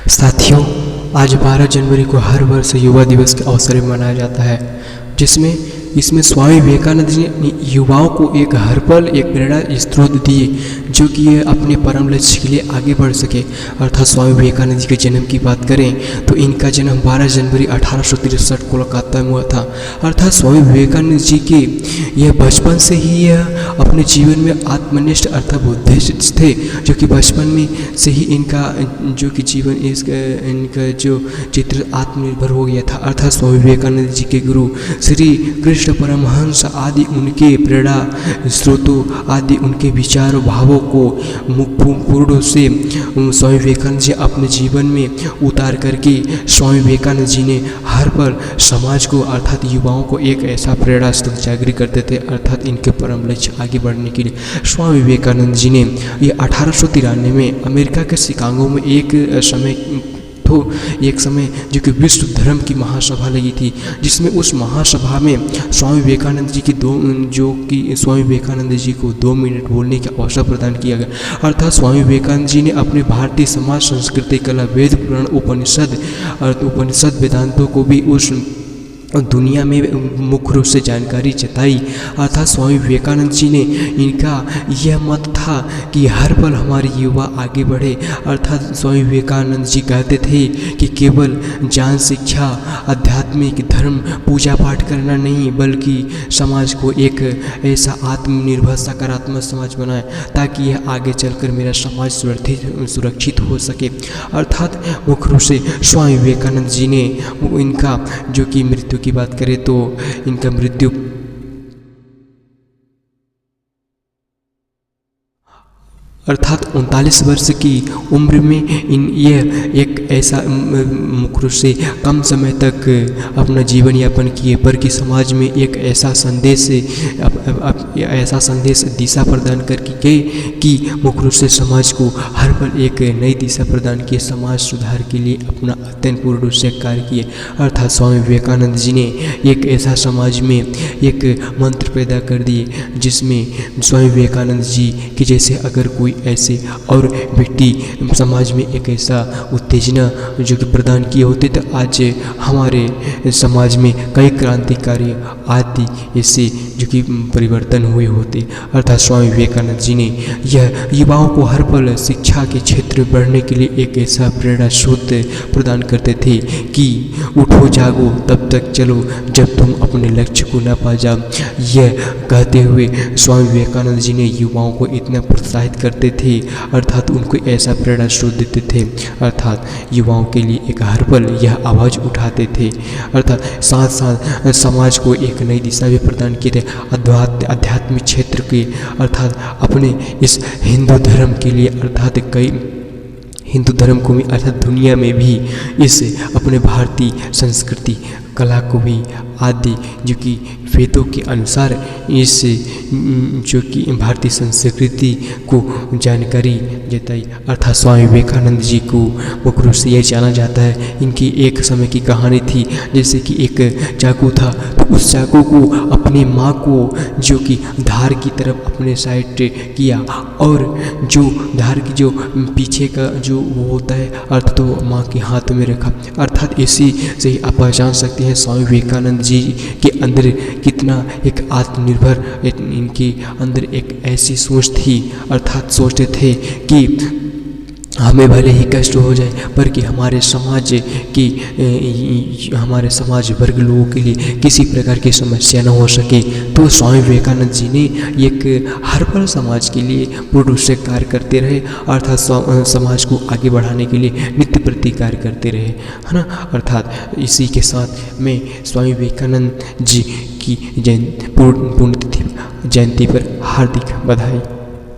साथियों, आज 12 जनवरी को हर वर्ष युवा दिवस के अवसर पर मनाया जाता है, जिसमें इसमें स्वामी विवेकानंद जी ने युवाओं को एक हर पल एक प्रेरणा स्रोत दिए, जो कि ये अपने परम लक्ष्य के लिए आगे बढ़ सके। अर्थात स्वामी विवेकानंद जी के जन्म की बात करें तो इनका जन्म 12 जनवरी 1863 कोलकाता में हुआ था। अर्थात स्वामी विवेकानंद जी के यह बचपन से ही यह अपने जीवन में आत्मनिष्ठ अर्थात बुद्धिस्ट थे, जो कि बचपन में से ही इनका जो कि जीवन इनका जो चित्र आत्मनिर्भर हो गया था। अर्थात स्वामी विवेकानंद जी के गुरु श्री कृष्ण परमहंस आदि उनके प्रेरणा स्रोतों आदि उनके विचारों भावों को पूर्ण से स्वामी विवेकानंद जी अपने जीवन में उतार करके स्वामी विवेकानंद जी ने हर पल समाज को अर्थात युवाओं को एक ऐसा प्रेरणा स्रोत जागृत करते थे, अर्थात इनके परम लक्ष्य आगे बढ़ने के लिए। स्वामी विवेकानंद जी ने ये 1893 में अमेरिका के शिकागो में एक समय जो कि विश्व धर्म की महासभा लगी थी, जिसमें उस महासभा में स्वामी विवेकानंद जी को 2 मिनट बोलने का अवसर प्रदान किया गया। अर्थात स्वामी विवेकानंद जी ने अपने भारतीय समाज संस्कृति कला वेद पुराण उपनिषद वेदांतों को भी उस दुनिया में मुख्य रूप से जानकारी जताई। अर्थात स्वामी विवेकानंद जी ने इनका यह मत था कि हर पल हमारे युवा आगे बढ़े। अर्थात स्वामी विवेकानंद जी कहते थे कि केवल ज्ञान शिक्षा आध्यात्मिक धर्म पूजा पाठ करना नहीं, बल्कि समाज को एक ऐसा आत्मनिर्भर सकारात्मक समाज बनाए ताकि यह आगे चलकर मेरा समाज सुरक्षित हो सके। अर्थात मुख्य रूप से स्वामी विवेकानंद जी ने इनका जो कि मृत्यु की बात करें तो इनका मृत्यु अर्थात 39 वर्ष की उम्र में यह एक ऐसा मुख्य रूप से कम समय तक अपना जीवन यापन किए, पर कि समाज में एक ऐसा संदेश दिशा प्रदान करके गए कि मुख्य रूप से समाज को हर पल एक नई दिशा प्रदान किए, समाज सुधार के लिए अपना अत्यंत पूर्ण रूप से कार्य किए। अर्थात स्वामी विवेकानंद जी ने एक ऐसा समाज में एक मंत्र पैदा कर दिए, जिसमें स्वामी विवेकानंद जी के जैसे अगर कोई ऐसे और व्यक्ति समाज में एक ऐसा उत्तेजना जो कि प्रदान किए होते तो आज हमारे समाज में कई क्रांतिकारी आदि ऐसे जो कि परिवर्तन हुए होते। अर्थात स्वामी विवेकानंद जी ने यह युवाओं को हर पल शिक्षा के क्षेत्र में बढ़ने के लिए एक ऐसा प्रेरणा स्रोत प्रदान करते थे कि उठो जागो तब तक चलो जब तुम अपने लक्ष्य को न पा जाओ। यह कहते हुए स्वामी विवेकानंद जी ने युवाओं को इतना प्रोत्साहित करते थे, अर्थात उनको ऐसा प्रेरणा स्रोत देते थे, अर्थात युवाओं के लिए एक हर पल यह आवाज़ उठाते थे। अर्थात साथ साथ समाज को एक नई दिशा भी प्रदान किए थे आध्यात्मिक क्षेत्र के, अर्थात अपने इस हिंदू धर्म के लिए, अर्थात कई हिंदू धर्म को भी अर्थात दुनिया में भी इस अपने भारतीय संस्कृति कला को भी आदि जो कि वेदों के अनुसार इस जो कि भारतीय संस्कृति को जानकारी जताई। अर्थात स्वामी विवेकानंद जी को मुख्य रूप से यह जाना जाता है, इनकी एक समय की कहानी थी, जैसे कि एक चाकू था तो उस चाकू को अपनी माँ को जो कि धार की तरफ अपने साइड किया और जो धार की जो पीछे का जो वो होता है अर्थ तो माँ के हाथ में रखा। अर्थात इसी से ही आप पहचान सकते हैं स्वामी विवेकानंद जी के अंदर कितना एक आत्मनिर्भर इनके अंदर एक ऐसी सोच थी, अर्थात सोचते थे कि हमें भले ही कष्ट हो जाए पर कि हमारे समाज वर्ग लोगों के लिए किसी प्रकार की समस्या न हो सके। तो स्वामी विवेकानंद जी ने एक हर पल समाज के लिए पूर्ण रूप से कार्य करते रहे, अर्थात समाज को आगे बढ़ाने के लिए नित्य प्रति कार्य करते रहे, है ना। अर्थात इसी के साथ में स्वामी विवेकानंद जी की पुण्यतिथि जयंती पर हार्दिक बधाई।